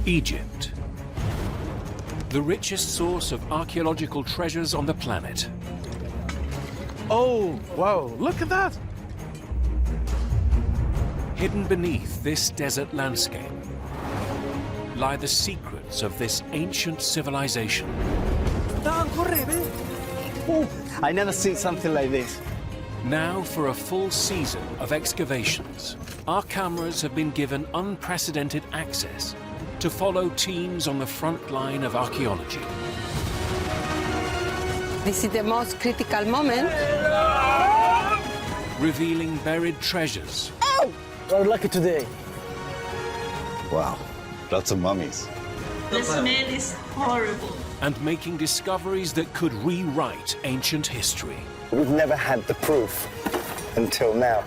Egypt, the richest source of archaeological treasures on the planet. Oh, wow, look at that! Hidden beneath this desert landscape lie the secrets of this ancient civilization. Oh, I never seen something like this. Now, for a full season of excavations, our cameras have been given unprecedented access to follow teams on the front line of archaeology. This is the most critical moment. Revealing buried treasures. Oh! We're lucky today. Wow, lots of mummies. The smell is horrible. And making discoveries that could rewrite ancient history. We've never had the proof until now.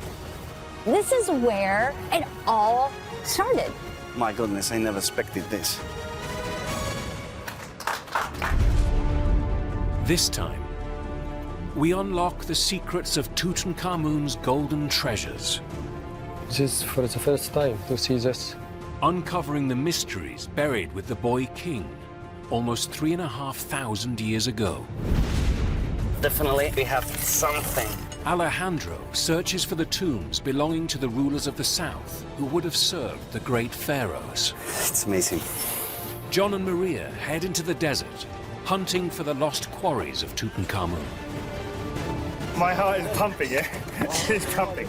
This is where it all started. My goodness, I never expected this. This time, we unlock the secrets of Tutankhamun's golden treasures. This is for the first time to see this. Uncovering the mysteries buried with the boy king almost 3,500 years ago. Definitely, we have something. Alejandro searches for the tombs belonging to the rulers of the south who would have served the great pharaohs. It's amazing. John and Maria head into the desert, hunting for the lost quarries of Tutankhamun. My heart is pumping, yeah? It's pumping.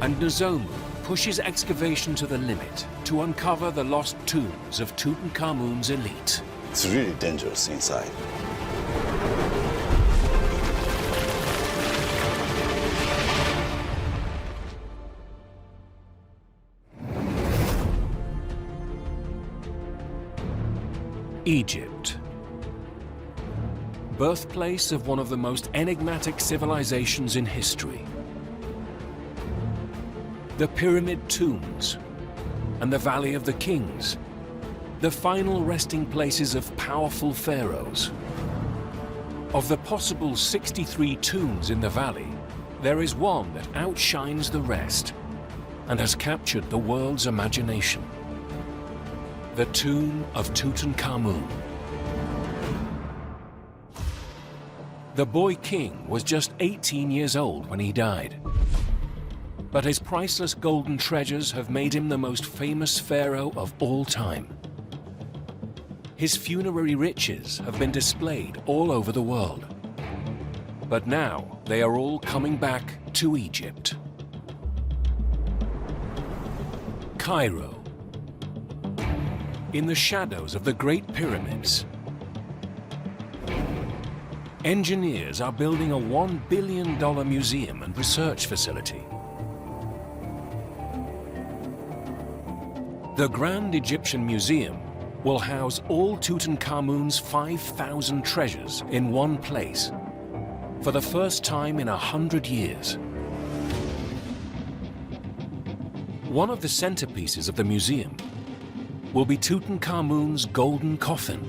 And Nozomu pushes excavation to the limit to uncover the lost tombs of Tutankhamun's elite. It's really dangerous inside. Egypt, birthplace of one of the most enigmatic civilizations in history. The pyramid tombs and the Valley of the Kings, the final resting places of powerful pharaohs. Of the possible 63 tombs in the valley, there is one that outshines the rest and has captured the world's imagination. The tomb of Tutankhamun. The boy king was just 18 years old when he died. But his priceless golden treasures have made him the most famous pharaoh of all time. His funerary riches have been displayed all over the world. But now they are all coming back to Egypt. Cairo. In the shadows of the Great Pyramids, engineers are building a $1 billion museum and research facility. The Grand Egyptian Museum will house all Tutankhamun's 5,000 treasures in one place for the first time in 100 years. One of the centerpieces of the museum will be Tutankhamun's golden coffin.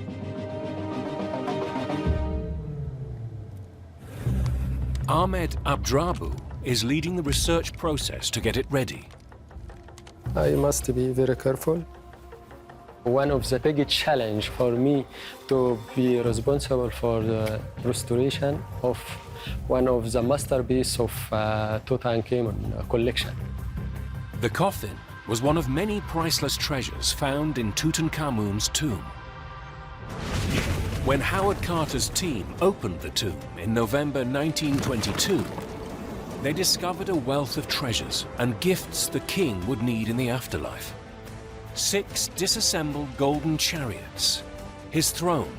Ahmed Abdrabu is leading the research process to get it ready. I must be very careful. One of the big challenge for me to be responsible for the restoration of one of the masterpiece of Tutankhamun collection. The coffin was one of many priceless treasures found in Tutankhamun's tomb. When Howard Carter's team opened the tomb in November 1922, they discovered a wealth of treasures and gifts the king would need in the afterlife. 6 disassembled golden chariots, his throne,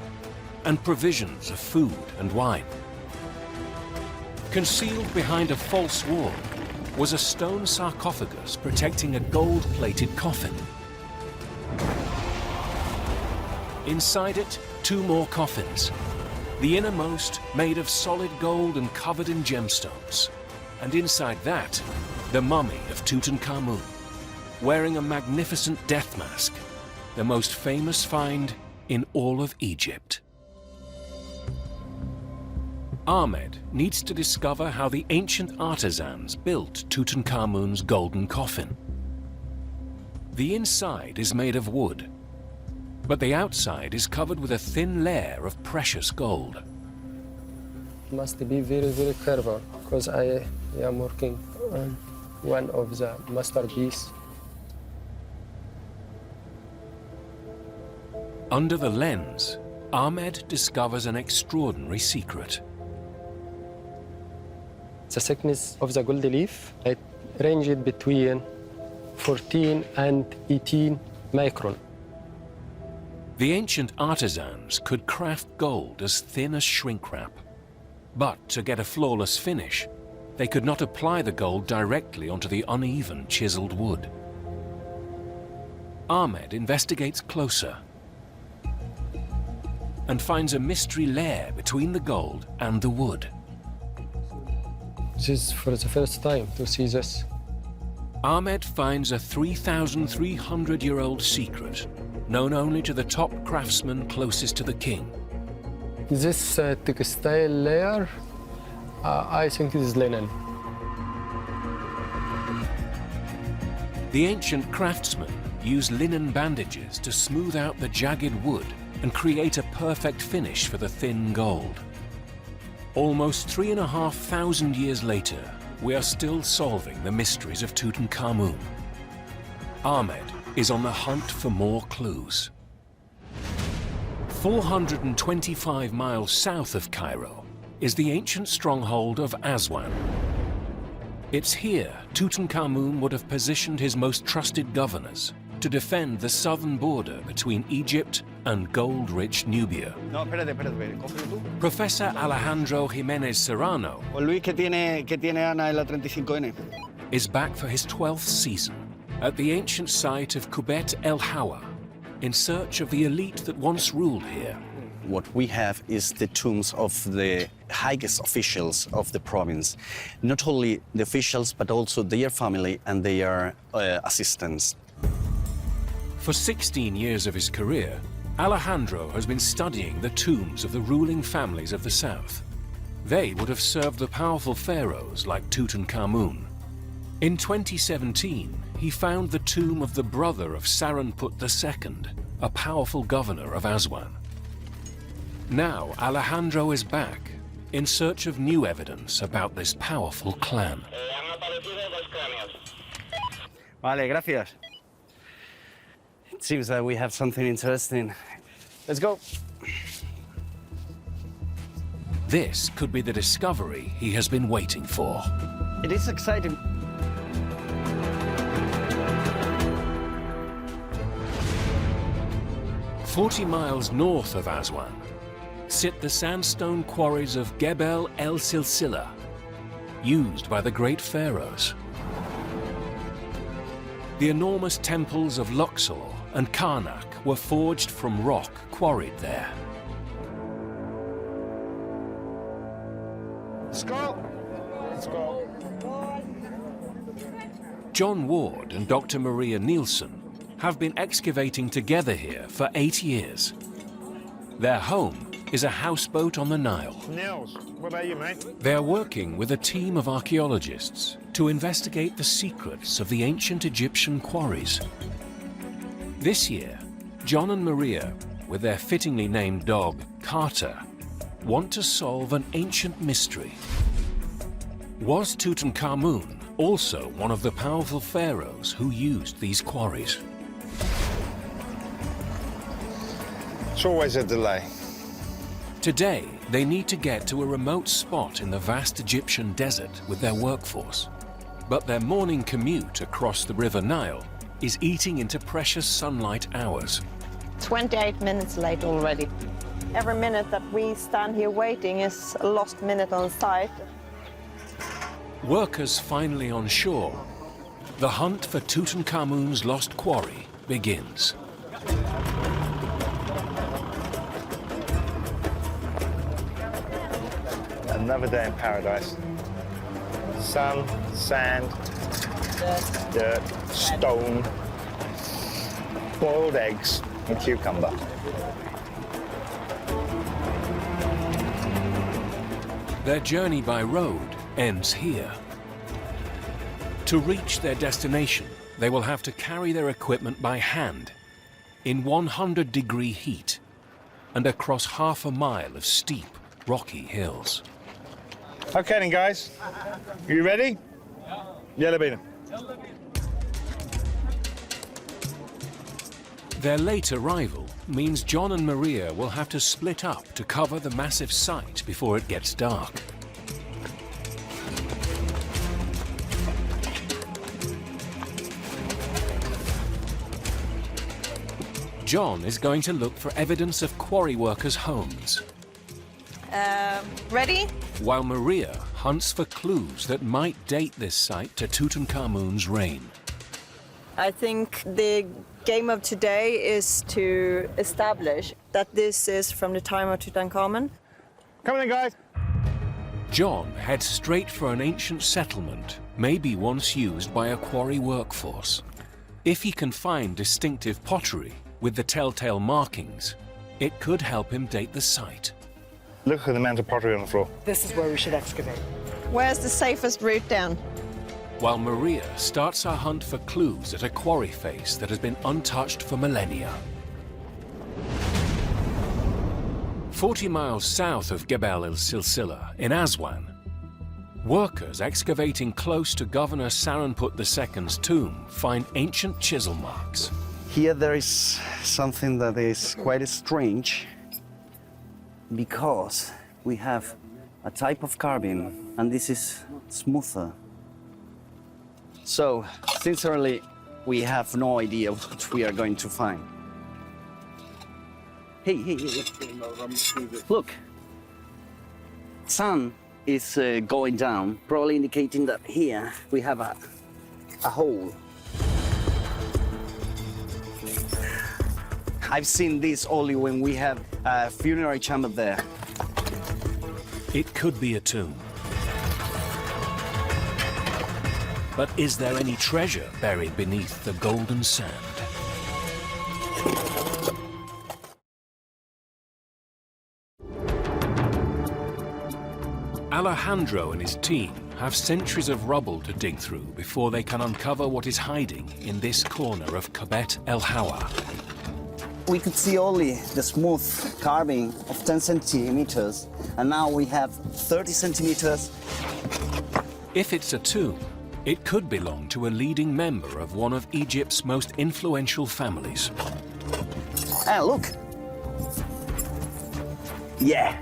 and provisions of food and wine. Concealed behind a false wall was a stone sarcophagus protecting a gold-plated coffin. Inside it, 2 more coffins, the innermost made of solid gold and covered in gemstones. And inside that, the mummy of Tutankhamun, wearing a magnificent death mask, the most famous find in all of Egypt. Ahmed needs to discover how the ancient artisans built Tutankhamun's golden coffin. The inside is made of wood, but the outside is covered with a thin layer of precious gold. Must be very, very careful because I am working on one of the masterpieces. Under the lens, Ahmed discovers an extraordinary secret. The thickness of the gold leaf, it ranged between 14 and 18 micron. The ancient artisans could craft gold as thin as shrink wrap. But to get a flawless finish, they could not apply the gold directly onto the uneven chiseled wood. Ahmed investigates closer and finds a mystery layer between the gold and the wood. This is for the first time to see this. Ahmed finds a 3,300-year-old secret, known only to the top craftsmen closest to the king. This textile layer, I think it is linen. The ancient craftsmen used linen bandages to smooth out the jagged wood and create a perfect finish for the thin gold. Almost 3,500 years later, we are still solving the mysteries of Tutankhamun. Ahmed is on the hunt for more clues. 425 miles south of Cairo is the ancient stronghold of Aswan. It's here Tutankhamun would have positioned his most trusted governors to defend the southern border between Egypt and gold-rich Nubia. No, espérate, cógelo tú. Professor Alejandro Jimenez Serrano O Luis, ¿qué tiene Ana en la 35N? is back for his 12th season at the ancient site of Kubet El Hawa, in search of the elite that once ruled here. What we have is the tombs of the highest officials of the province. Not only the officials, but also their family and their assistants. For 16 years of his career, Alejandro has been studying the tombs of the ruling families of the south. They would have served the powerful pharaohs like Tutankhamun. In 2017, he found the tomb of the brother of Sarenput II, a powerful governor of Aswan. Now Alejandro is back in search of new evidence about this powerful clan. Vale, gracias. It seems that we have something interesting. Let's go. This could be the discovery he has been waiting for. It is exciting. "40 miles north of Aswan sit the sandstone quarries of Gebel El Silsila, used by the great pharaohs. The enormous temples of Luxor and Karnak were forged from rock quarried there. Let's go. Let's go. John Ward and Dr. Maria Nielsen have been excavating together here for 8 years. Their home is a houseboat on the Nile. Nils, what about you, mate? They are working with a team of archaeologists to investigate the secrets of the ancient Egyptian quarries. This year, John and Maria, with their fittingly named dog, Carter, want to solve an ancient mystery. Was Tutankhamun also one of the powerful pharaohs who used these quarries? It's always a delay. Today, they need to get to a remote spot in the vast Egyptian desert with their workforce. But their morning commute across the River Nile is eating into precious sunlight hours. 28 minutes late already. Every minute that we stand here waiting is a lost minute on site. Workers finally on shore, the hunt for Tutankhamun's lost quarry begins. Another day in paradise. Sun, sand, dirt, stone, boiled eggs, and cucumber. Their journey by road ends here. To reach their destination, they will have to carry their equipment by hand in 100-degree heat and across half a mile of steep, rocky hills. Okay then, guys. You ready? Yellow bean. Their late arrival means John and Maria will have to split up to cover the massive site before it gets dark. John is going to look for evidence of quarry workers' homes, Ready? while Maria hunts for clues that might date this site to Tutankhamun's reign. I think the game of today is to establish that this is from the time of Tutankhamun. Come on then, guys. John heads straight for an ancient settlement, maybe once used by a quarry workforce. If he can find distinctive pottery with the telltale markings, it could help him date the site. Look at the amount of pottery on the floor. This is where we should excavate. Where's the safest route down? While Maria starts her hunt for clues at a quarry face that has been untouched for millennia. 40 miles south of Gebel el-Silsila in Aswan, workers excavating close to Governor Saranput II's tomb find ancient chisel marks. Here there is something that is quite strange because we have a type of carving and this is smoother. So, sincerely, we have no idea what we are going to find. Hey, look. Sun is going down, probably indicating that here we have a hole. I've seen this only when we have a funerary chamber there. It could be a tomb. But is there any treasure buried beneath the golden sand? Alejandro and his team have centuries of rubble to dig through before they can uncover what is hiding in this corner of Kabet El Hawa. We could see only the smooth carving of 10 centimeters, and now we have 30 centimeters. If it's a tomb, it could belong to a leading member of one of Egypt's most influential families. Ah, look. Yeah.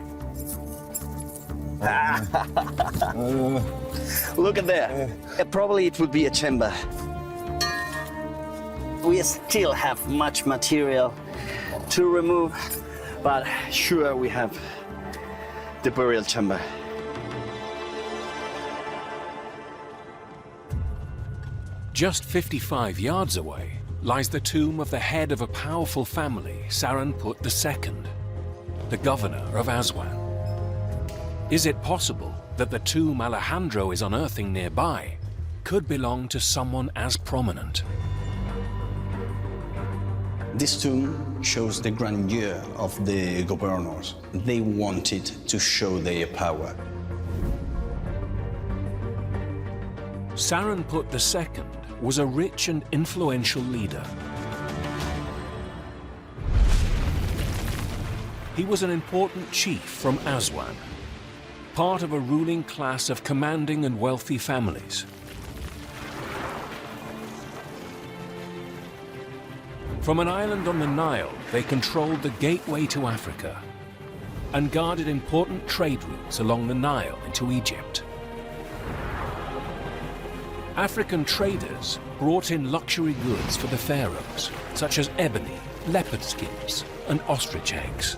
Look at there. Probably it would be a chamber. We still have much material to remove, but sure we have the burial chamber. Just 55 yards away lies the tomb of the head of a powerful family, Saranput II, the governor of Aswan. Is it possible that the tomb Alejandro is unearthing nearby could belong to someone as prominent? This tomb shows the grandeur of the governors. They wanted to show their power. Saranput II was a rich and influential leader. He was an important chief from Aswan, part of a ruling class of commanding and wealthy families. From an island on the Nile, they controlled the gateway to Africa and guarded important trade routes along the Nile into Egypt. African traders brought in luxury goods for the pharaohs, such as ebony, leopard skins, and ostrich eggs.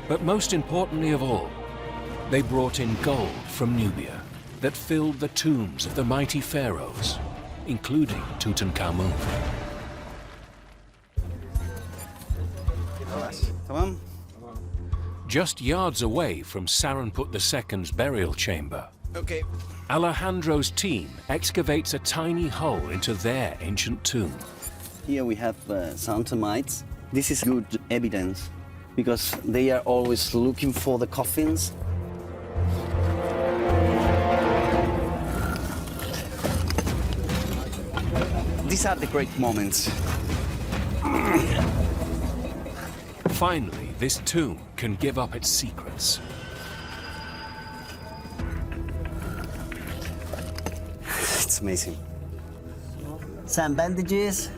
But most importantly of all, they brought in gold from Nubia that filled the tombs of the mighty pharaohs, including Tutankhamun. Tamam. Just yards away from Saranput II's burial chamber, Okay. Alejandro's team excavates a tiny hole into their ancient tomb. Here we have some termites. This is good evidence because they are always looking for the coffins. These are the great moments. Finally, this tomb can give up its secrets. It's amazing. Some bandages,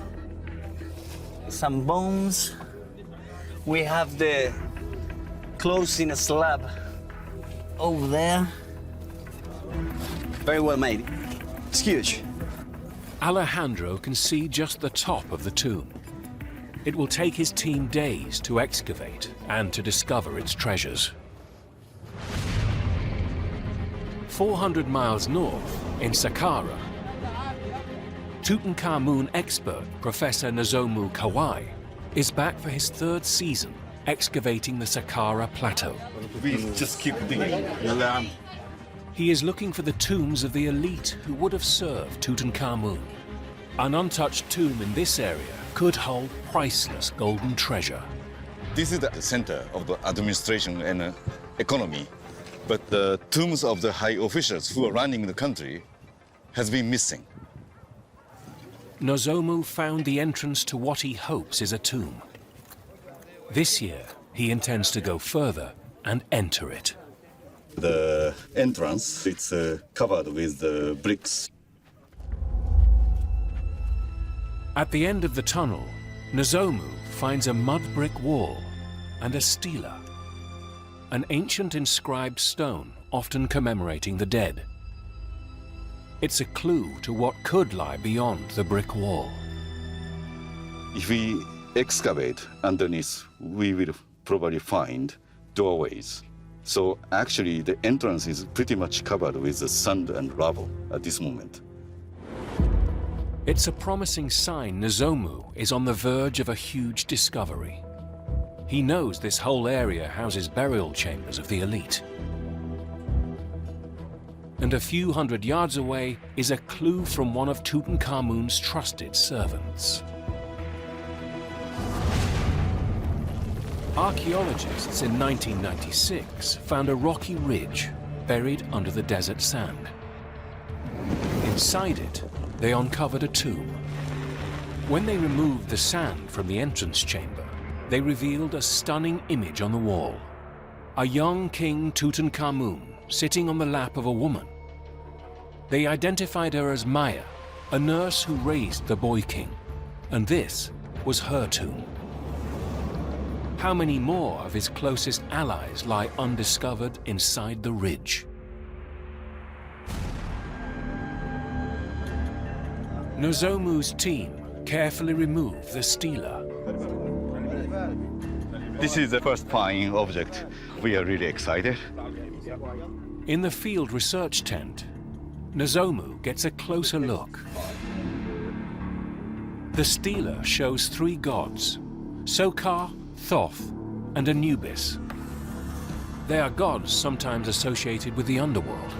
some bones. We have the clothes in a slab over there. Very well made. It's huge. Alejandro can see just the top of the tomb. It will take his team days to excavate and to discover its treasures. 400 miles north, in Sakara, Tutankhamun expert Professor Nozomu Kawai is back for his third season excavating the Sakara Plateau. We just keep digging. He is looking for the tombs of the elite who would have served Tutankhamun. An untouched tomb in this area could hold priceless golden treasure. This is the center of the administration and economy, but the tombs of the high officials who are running the country has been missing. Nozomu found the entrance to what he hopes is a tomb. This year, he intends to go further and enter it. The entrance, it's covered with the bricks. At the end of the tunnel, Nozomu finds a mud brick wall and a stela, an ancient inscribed stone often commemorating the dead. It's a clue to what could lie beyond the brick wall. If we excavate underneath, we will probably find doorways. So actually, the entrance is pretty much covered with the sand and rubble at this moment. It's a promising sign Nozomu is on the verge of a huge discovery. He knows this whole area houses burial chambers of the elite. And a few hundred yards away is a clue from one of Tutankhamun's trusted servants. Archaeologists in 1996 found a rocky ridge buried under the desert sand. Inside it, they uncovered a tomb. When they removed the sand from the entrance chamber, they revealed a stunning image on the wall. A young King Tutankhamun sitting on the lap of a woman. They identified her as Maya, a nurse who raised the boy king, and this was her tomb. How many more of his closest allies lie undiscovered inside the ridge? Nozomu's team carefully remove the stela. This is the first find object. We are really excited. In the field research tent, Nozomu gets a closer look. The stela shows three gods, Sokar, Thoth, and Anubis. They are gods sometimes associated with the underworld.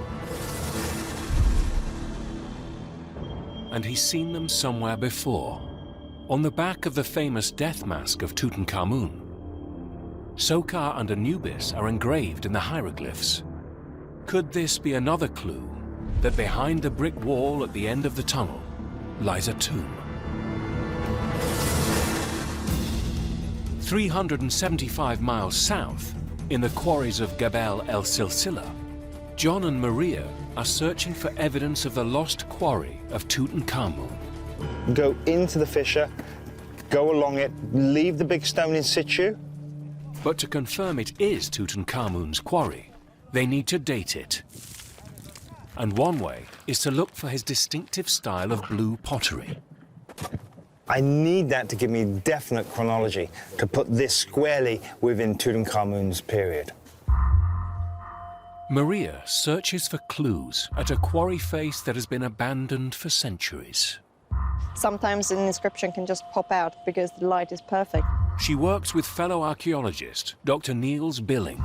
And he's seen them somewhere before. On the back of the famous death mask of Tutankhamun, Sokar and Anubis are engraved in the hieroglyphs. Could this be another clue that behind the brick wall at the end of the tunnel lies a tomb? 375 miles south, in the quarries of Jebel El Silsila, John and Maria are searching for evidence of the lost quarry of Tutankhamun. Go into the fissure, go along it, leave the big stone in situ. But to confirm it is Tutankhamun's quarry, they need to date it. And one way is to look for his distinctive style of blue pottery. I need that to give me definite chronology, to put this squarely within Tutankhamun's period. Maria searches for clues at a quarry face that has been abandoned for centuries. Sometimes an inscription can just pop out because the light is perfect. She works with fellow archaeologist Dr. Niels Billing.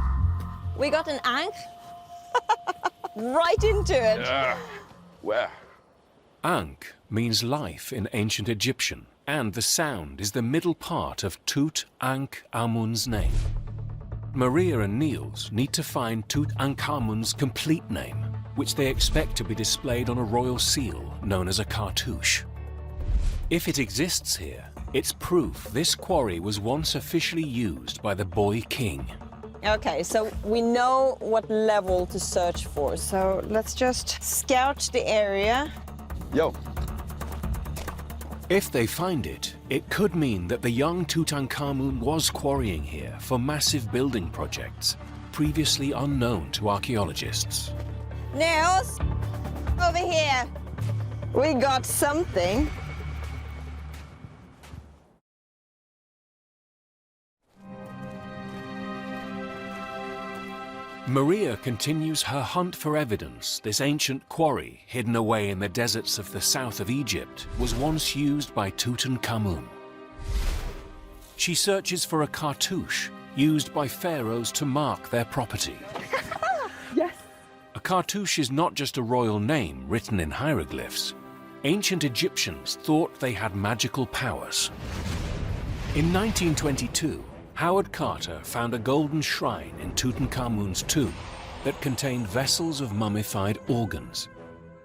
We got an ankh right into it. Where? Ankh means life in ancient Egyptian, and the sound is the middle part of Tutankhamun's name. Maria and Niels need to find Tutankhamun's complete name, which they expect to be displayed on a royal seal known as a cartouche. If it exists here, it's proof this quarry was once officially used by the boy king. Okay, so we know what level to search for. So let's just scout the area. Yo. If they find it, it could mean that the young Tutankhamun was quarrying here for massive building projects, previously unknown to archaeologists. Niels, over here. We got something. Maria continues her hunt for evidence this ancient quarry, hidden away in the deserts of the south of Egypt, was once used by Tutankhamun. She searches for a cartouche used by pharaohs to mark their property. Yes. A cartouche is not just a royal name written in hieroglyphs. Ancient Egyptians thought they had magical powers. In 1922, Howard Carter found a golden shrine in Tutankhamun's tomb that contained vessels of mummified organs.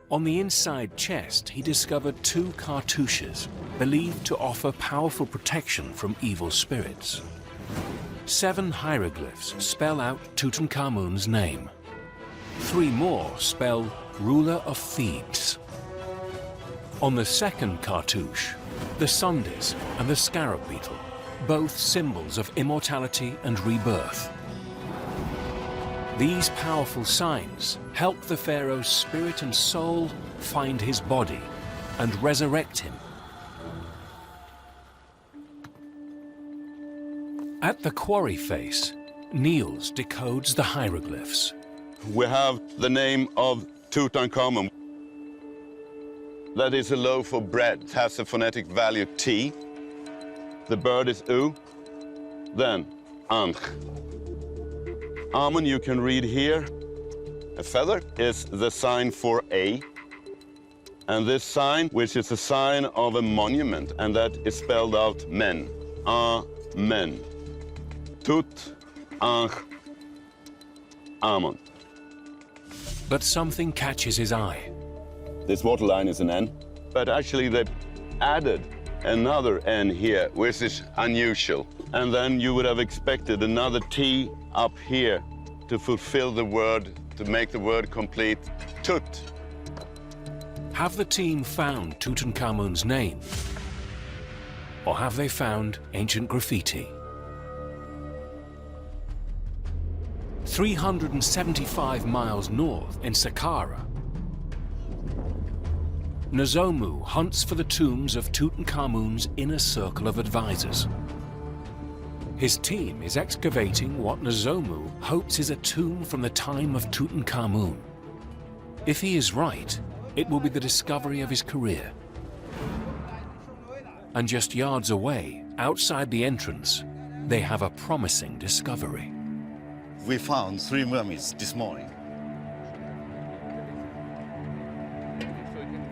On the inside chest, he discovered 2 cartouches, believed to offer powerful protection from evil spirits. 7 hieroglyphs spell out Tutankhamun's name. 3 more spell ruler of Thebes. On the second cartouche, the sundial and the scarab beetle, both symbols of immortality and rebirth. These powerful signs help the pharaoh's spirit and soul find his body and resurrect him. At the quarry face, Niels decodes the hieroglyphs. We have the name of Tutankhamun. That is a loaf of bread. It has a phonetic value T. The bird is U, then Ankh. Amun, you can read here. A feather is the sign for A. And this sign, which is a sign of a monument, and that is spelled out men. Amen. Tut, Ankh, Amun. But something catches his eye. This waterline is an N, but actually they added another N here, which is unusual. And then you would have expected another T up here to fulfill the word, to make the word complete, Tut. Have the team found Tutankhamun's name? Or have they found ancient graffiti? 375 miles north in Sakara, Nozomu hunts for the tombs of Tutankhamun's inner circle of advisors. His team is excavating what Nozomu hopes is a tomb from the time of Tutankhamun. If he is right, it will be the discovery of his career. And just yards away, outside the entrance, they have a promising discovery. We found 3 mummies this morning.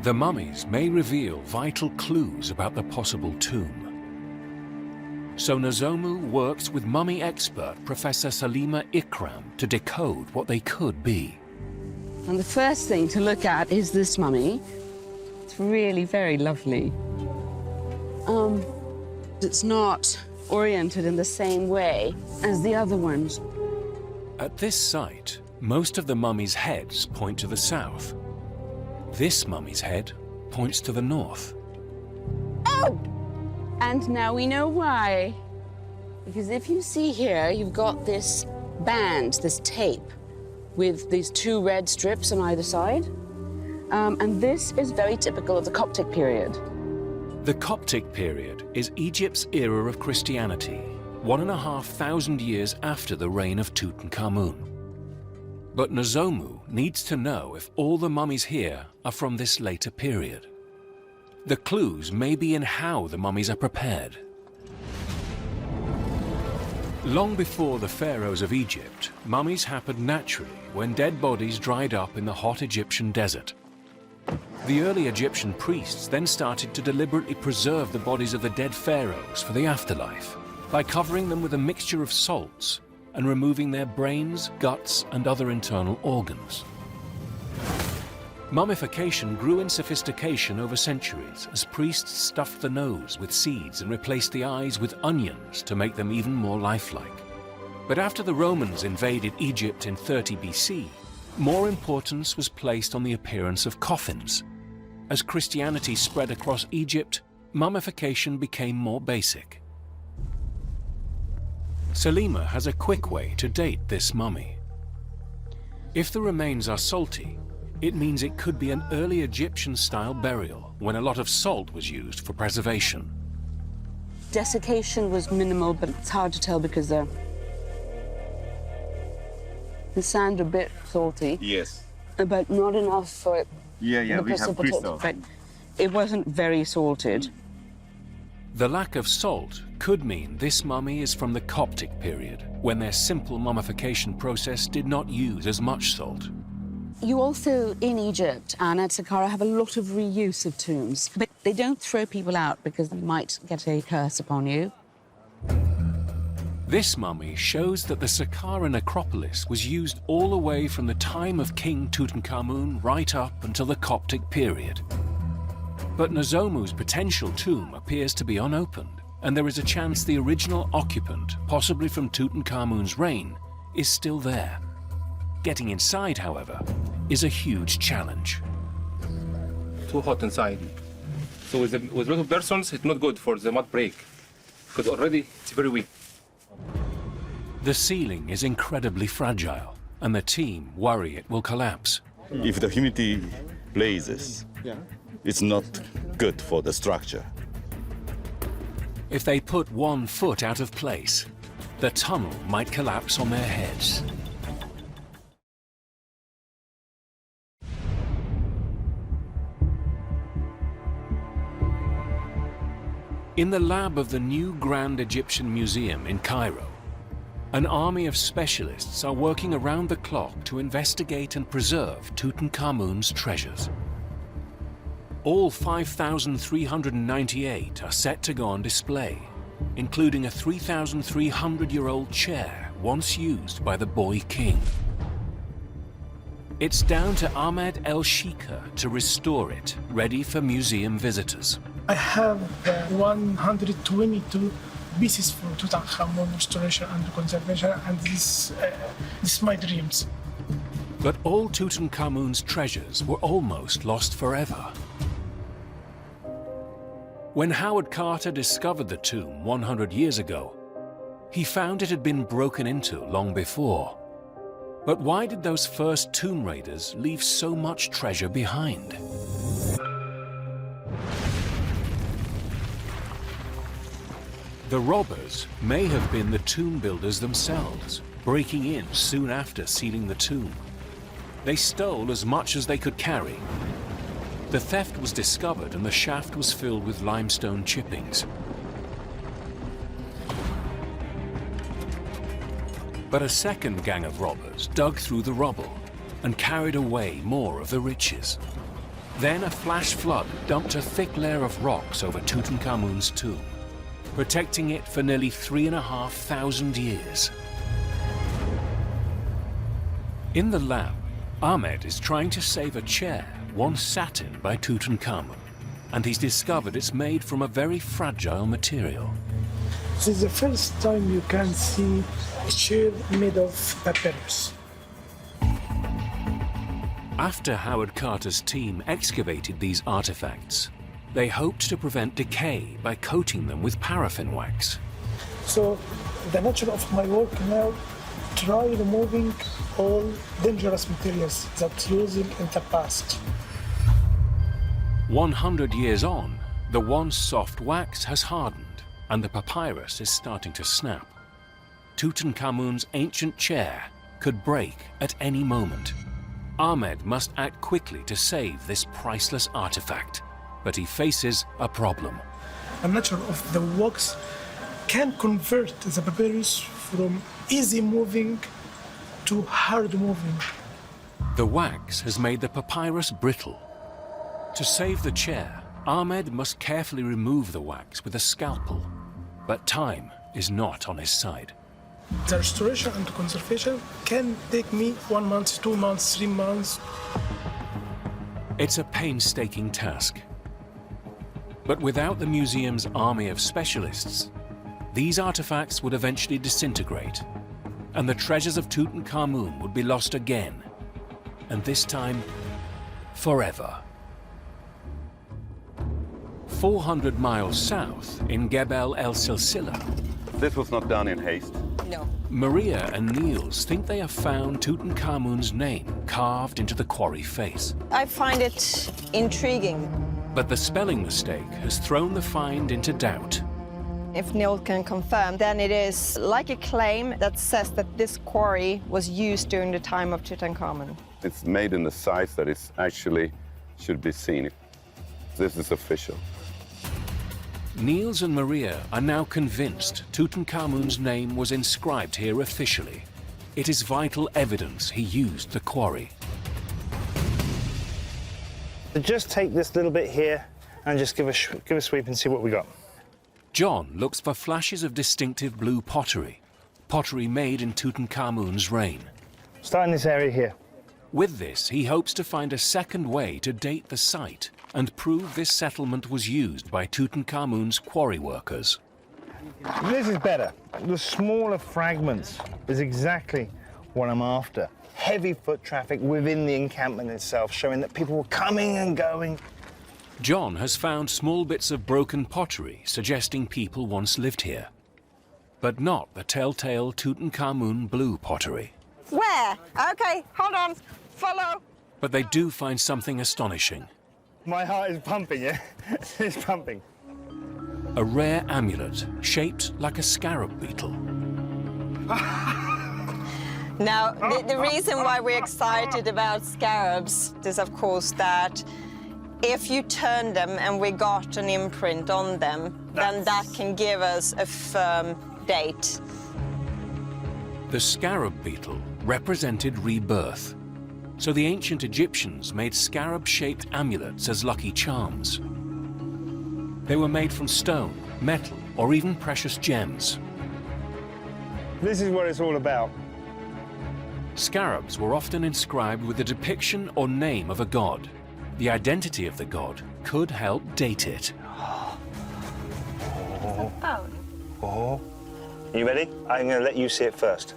The mummies may reveal vital clues about the possible tomb. So Nozomu works with mummy expert Professor Salima Ikram to decode what they could be. And the first thing to look at is this mummy. It's really very lovely. It's not oriented in the same way as the other ones. At this site, most of the mummies' heads point to the south. This mummy's head points to the north. Oh! And now we know why. Because if you see here, you've got this band, this tape, with these 2 red strips on either side. And this is very typical of the Coptic period. The Coptic period is Egypt's era of Christianity, 1,500 years after the reign of Tutankhamun. But Nozomu needs to know if all the mummies here are from this later period. The clues may be in how the mummies are prepared. Long before the pharaohs of Egypt, mummies happened naturally when dead bodies dried up in the hot Egyptian desert. The early Egyptian priests then started to deliberately preserve the bodies of the dead pharaohs for the afterlife by covering them with a mixture of salts and removing their brains, guts, and other internal organs. Mummification grew in sophistication over centuries as priests stuffed the nose with seeds and replaced the eyes with onions to make them even more lifelike. But after the Romans invaded Egypt in 30 BC, more importance was placed on the appearance of coffins. As Christianity spread across Egypt, mummification became more basic. Salima has a quick way to date this mummy. If the remains are salty, it means it could be an early Egyptian-style burial when a lot of salt was used for preservation. Desiccation was minimal, but it's hard to tell because the sand a bit salty. Yes. But not enough for it. Yeah, we have crystal. But it wasn't very salted. The lack of salt could mean this mummy is from the Coptic period, when their simple mummification process did not use as much salt. You also, in Egypt and at Sakara, have a lot of reuse of tombs. But they don't throw people out because they might get a curse upon you. This mummy shows that the Sakara necropolis was used all the way from the time of King Tutankhamun right up until the Coptic period. But Nazomu's potential tomb appears to be unopened, and there is a chance the original occupant, possibly from Tutankhamun's reign, is still there. Getting inside, however, is a huge challenge. Too hot inside. So with a lot of persons, it's not good for the mud break, because already it's very weak. The ceiling is incredibly fragile, and the team worry it will collapse. If the humidity blazes, it's not good for the structure. If they put 1 foot out of place, the tunnel might collapse on their heads. In the lab of the new Grand Egyptian Museum in Cairo, an army of specialists are working around the clock to investigate and preserve Tutankhamun's treasures. All 5,398 are set to go on display, including a 3,300-year-old chair once used by the boy king. It's down to Ahmed El Shika to restore it, ready for museum visitors. I have 122 pieces for Tutankhamun restoration and conservation, and this is my dreams. But all Tutankhamun's treasures were almost lost forever. When Howard Carter discovered the tomb 100 years ago, he found it had been broken into long before. But why did those first tomb raiders leave so much treasure behind? The robbers may have been the tomb builders themselves, breaking in soon after sealing the tomb. They stole as much as they could carry. The theft was discovered and the shaft was filled with limestone chippings. But a second gang of robbers dug through the rubble and carried away more of the riches. Then a flash flood dumped a thick layer of rocks over Tutankhamun's tomb, protecting it for nearly 3,500 years. In the lab, Ahmed is trying to save a chair once sat in by Tutankhamun, and he's discovered it's made from a very fragile material. This is the first time you can see a chair made of papyrus. After Howard Carter's team excavated these artifacts, they hoped to prevent decay by coating them with paraffin wax. So the nature of my work now, try removing all dangerous materials that used in the past. 100 years on, the once soft wax has hardened and the papyrus is starting to snap. Tutankhamun's ancient chair could break at any moment. Ahmed must act quickly to save this priceless artifact, but he faces a problem. The nature of the wax can convert the papyrus from easy moving to hard moving. The wax has made the papyrus brittle. To save the chair, Ahmed must carefully remove the wax with a scalpel, but time is not on his side. The restoration and conservation can take me 1 month, 2 months, 3 months. It's a painstaking task. But without the museum's army of specialists, these artifacts would eventually disintegrate, and the treasures of Tutankhamun would be lost again, and this time, forever. 400 miles south, in Gebel El Silsila, This was not done in haste. No. Maria and Niels think they have found Tutankhamun's name carved into the quarry face. I find it intriguing. But the spelling mistake has thrown the find into doubt. If Neil can confirm, then it is like a claim that says that this quarry was used during the time of Tutankhamun. It's made in the size that it actually should be seen. This is official. Niels and Maria are now convinced Tutankhamun's name was inscribed here officially. It is vital evidence he used the quarry. So just take this little bit here and just give a sweep and see what we got. John looks for flashes of distinctive blue pottery, pottery made in Tutankhamun's reign. Start in this area here. With this, he hopes to find a second way to date the site and prove this settlement was used by Tutankhamun's quarry workers. This is better. The smaller fragments is exactly what I'm after. Heavy foot traffic within the encampment itself, showing that people were coming and going. John has found small bits of broken pottery suggesting people once lived here, but not the telltale Tutankhamun blue pottery. Where? Okay, hold on. Follow. But they do find something astonishing. My heart is pumping, yeah? It's pumping. A rare amulet shaped like a scarab beetle. Now, the reason why we're excited about scarabs is, of course, that if you turn them and we got an imprint on them, then that can give us a firm date. The scarab beetle represented rebirth, so the ancient Egyptians made scarab-shaped amulets as lucky charms. They were made from stone, metal, or even precious gems. This is what it's all about. Scarabs were often inscribed with a depiction or name of a god. The identity of the god could help date it. Oh. You ready? I'm going to let you see it first.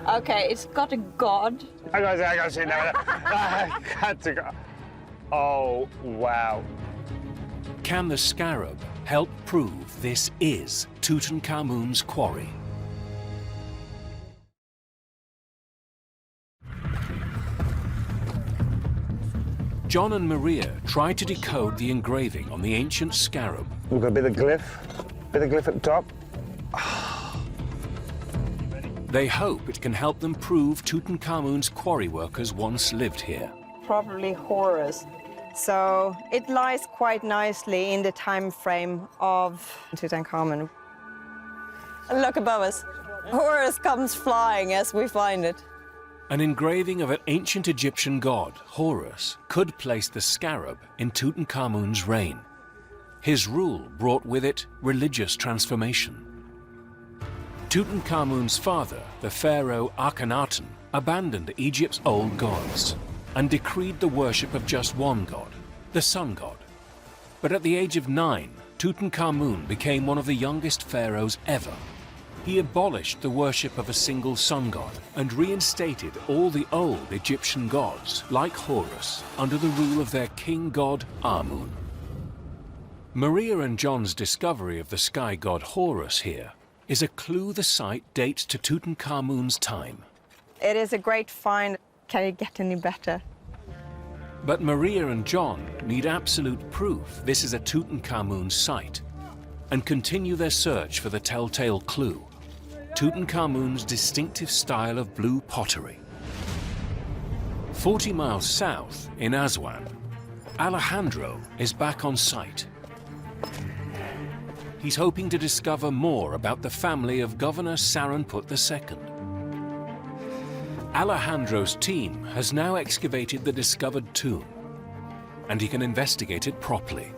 Okay, it's got a god. I got to see it now. I got to go. Oh, wow. Can the scarab help prove this is Tutankhamun's quarry? John and Maria try to decode the engraving on the ancient scarab. We've got a bit of glyph at the top. They hope it can help them prove Tutankhamun's quarry workers once lived here. Probably Horus. So it lies quite nicely in the time frame of Tutankhamun. Look above us. Horus comes flying as we find it. An engraving of an ancient Egyptian god, Horus, could place the scarab in Tutankhamun's reign. His rule brought with it religious transformation. Tutankhamun's father, the pharaoh Akhenaten, abandoned Egypt's old gods and decreed the worship of just one god, the sun god. But at the age of 9, Tutankhamun became one of the youngest pharaohs ever. He abolished the worship of a single sun god and reinstated all the old Egyptian gods, like Horus, under the rule of their king god Amun. Maria and John's discovery of the sky god Horus here is a clue the site dates to Tutankhamun's time. It is a great find. Can it get any better? But Maria and John need absolute proof this is a Tutankhamun site and continue their search for the telltale clue, Tutankhamun's distinctive style of blue pottery. 40 miles south, in Aswan, Alejandro is back on site. He's hoping to discover more about the family of Governor Sarenput II. Alejandro's team has now excavated the discovered tomb, and he can investigate it properly.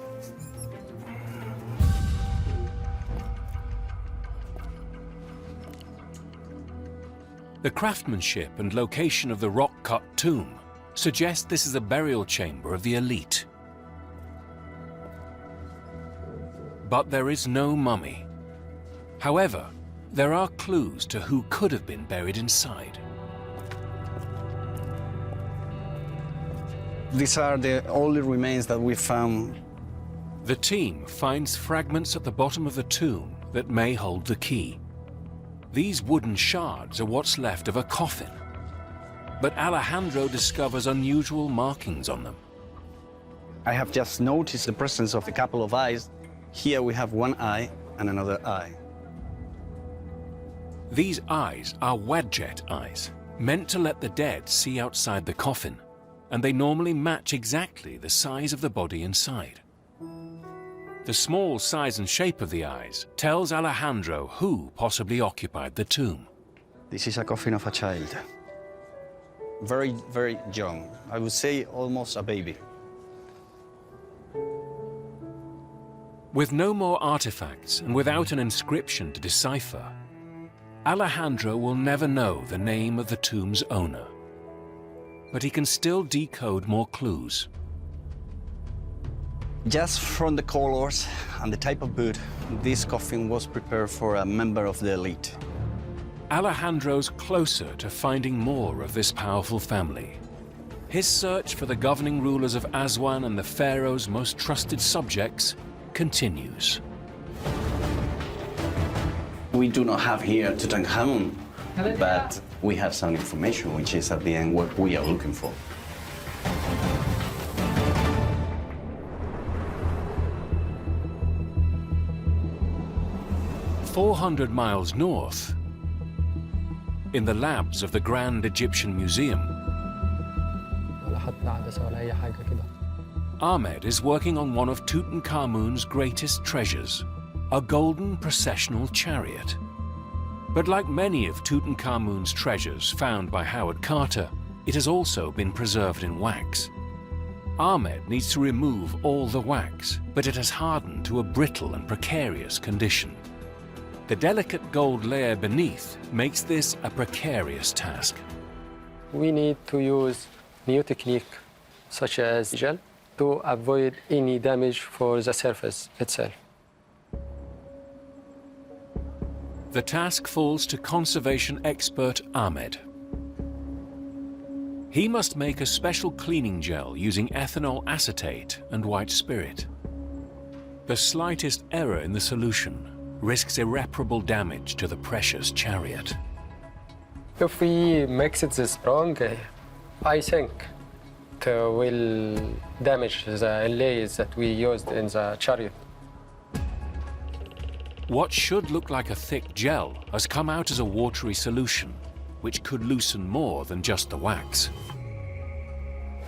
The craftsmanship and location of the rock-cut tomb suggest this is a burial chamber of the elite. But there is no mummy. However, there are clues to who could have been buried inside. These are the only remains that we found. The team finds fragments at the bottom of the tomb that may hold the key. These wooden shards are what's left of a coffin. But Alejandro discovers unusual markings on them. I have just noticed the presence of a couple of eyes. Here we have one eye and another eye. These eyes are wadjet eyes, meant to let the dead see outside the coffin, and they normally match exactly the size of the body inside. The small size and shape of the eyes tells Alejandro who possibly occupied the tomb. This is a coffin of a child. Very, very young. I would say almost a baby. With no more artifacts and without an inscription to decipher, Alejandro will never know the name of the tomb's owner. But he can still decode more clues. Just from the colors and the type of wood, this coffin was prepared for a member of the elite. Alejandro's closer to finding more of this powerful family. His search for the governing rulers of Aswan and the Pharaoh's most trusted subjects continues. We do not have here Tutankhamun, but we have some information, which is at the end what we are looking for. "400 miles north, in the labs of the Grand Egyptian Museum, Ahmed is working on one of Tutankhamun's greatest treasures, a golden processional chariot. But like many of Tutankhamun's treasures found by Howard Carter, it has also been preserved in wax. Ahmed needs to remove all the wax, but it has hardened to a brittle and precarious condition. The delicate gold layer beneath makes this a precarious task. We need to use new technique, such as gel, to avoid any damage for the surface itself. The task falls to conservation expert Ahmed. He must make a special cleaning gel using ethanol acetate and white spirit. The slightest error in the solution risks irreparable damage to the precious chariot. If we mix it this wrong, I think it will damage the inlays that we used in the chariot. What should look like a thick gel has come out as a watery solution, which could loosen more than just the wax.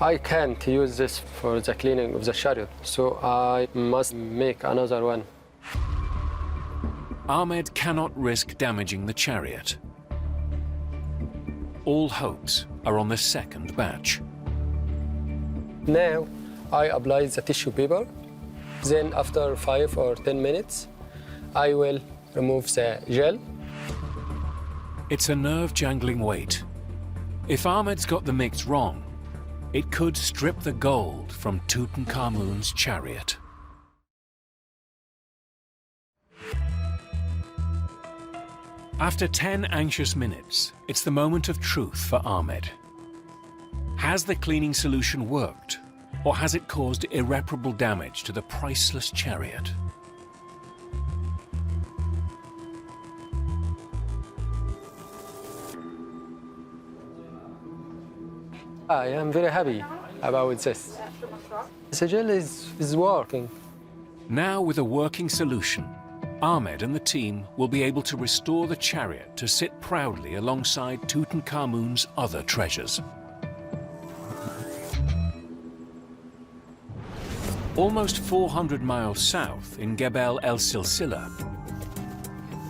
I can't use this for the cleaning of the chariot, so I must make another one. Ahmed cannot risk damaging the chariot. All hopes are on the second batch. Now, I apply the tissue paper. Then, after 5 or 10 minutes, I will remove the gel. It's a nerve-jangling wait. If Ahmed's got the mix wrong, it could strip the gold from Tutankhamun's chariot. After 10 anxious minutes, it's the moment of truth for Ahmed. Has the cleaning solution worked, or has it caused irreparable damage to the priceless chariot? I am very happy about this. The gel is working. Now, with a working solution, Ahmed and the team will be able to restore the chariot to sit proudly alongside Tutankhamun's other treasures. Almost 400 miles south in Gebel El Silsila,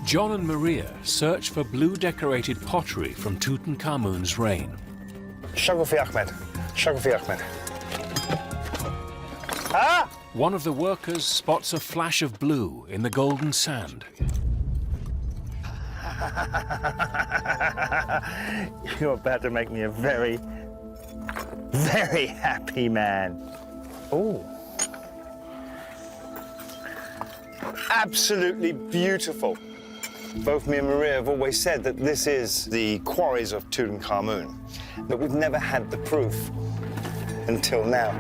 John and Maria search for blue-decorated pottery from Tutankhamun's reign. Shagofi Ahmed. Shagofi Ahmed. Ah! One of the workers spots a flash of blue in the golden sand. You're about to make me a very Very happy man. Oh. Absolutely beautiful. Both me and Maria have always said that this is the quarries of Tutankhamun, but we've never had the proof until now.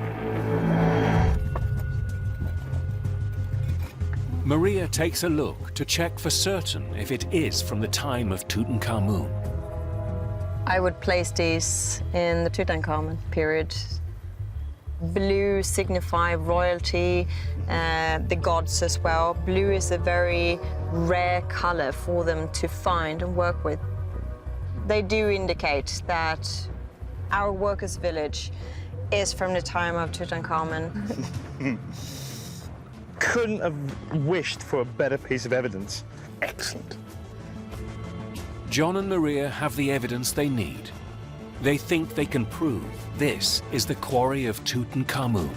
Maria takes a look to check for certain if it is from the time of Tutankhamun. I would place these in the Tutankhamun period. Blue signify royalty, the gods as well. Blue is a very rare color for them to find and work with. They do indicate that our workers' village is from the time of Tutankhamun. Couldn't have wished for a better piece of evidence. Excellent. John and Maria have the evidence they need. They think they can prove this is the quarry of Tutankhamun.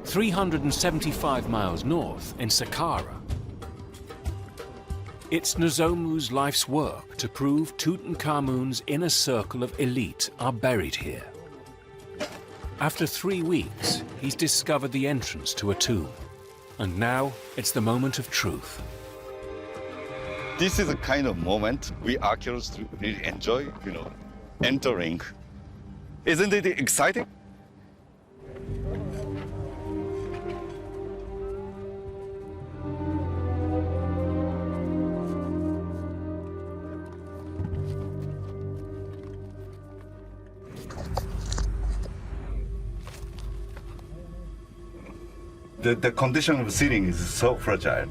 "375 miles north in Sakara. It's Nozomu's life's work to prove Tutankhamun's inner circle of elite are buried here. After 3 weeks, he's discovered the entrance to a tomb. And now it's the moment of truth. This is a kind of moment we archaeologists really enjoy, entering. Isn't it exciting? The condition of the ceiling is so fragile.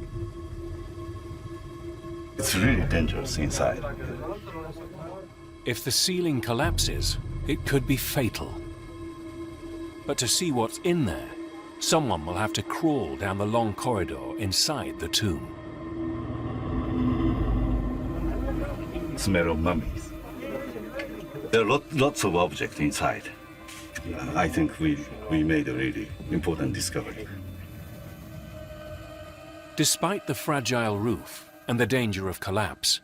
It's really dangerous inside. If the ceiling collapses, it could be fatal. But to see what's in there, someone will have to crawl down the long corridor inside the tomb. Smell of mummies. There are lots of objects inside. I think we made a really important discovery. Despite the fragile roof and the danger of collapse,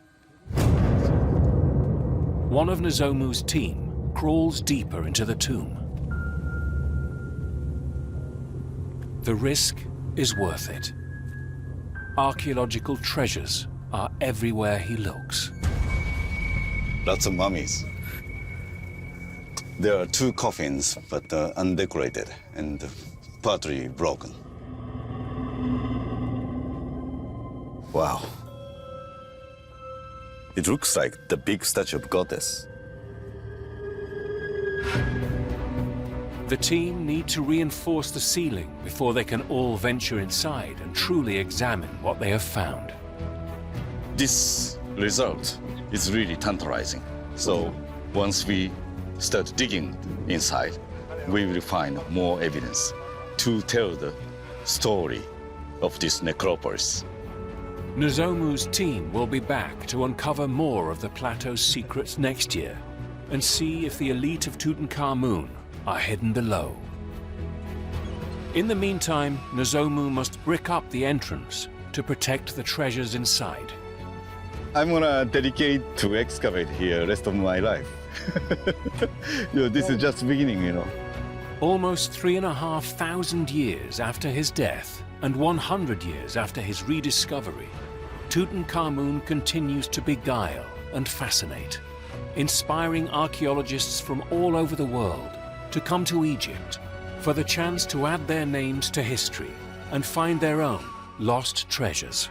one of Nozomu's team crawls deeper into the tomb. The risk is worth it. Archaeological treasures are everywhere he looks. Lots of mummies. There are 2 coffins, but undecorated and partly broken. Wow. It looks like the big statue of goddess. The team need to reinforce the ceiling before they can all venture inside and truly examine what they have found. This result is really tantalizing. So once we start digging inside, we will find more evidence to tell the story of this necropolis. Nozomu's team will be back to uncover more of the plateau's secrets next year and see if the elite of Tutankhamun are hidden below. In the meantime, Nozomu must brick up the entrance to protect the treasures inside. I'm gonna dedicate to excavate here rest of my life. This is just the beginning, Almost 3,500 years after his death and 100 years after his rediscovery, Tutankhamun continues to beguile and fascinate, inspiring archaeologists from all over the world to come to Egypt for the chance to add their names to history and find their own lost treasures.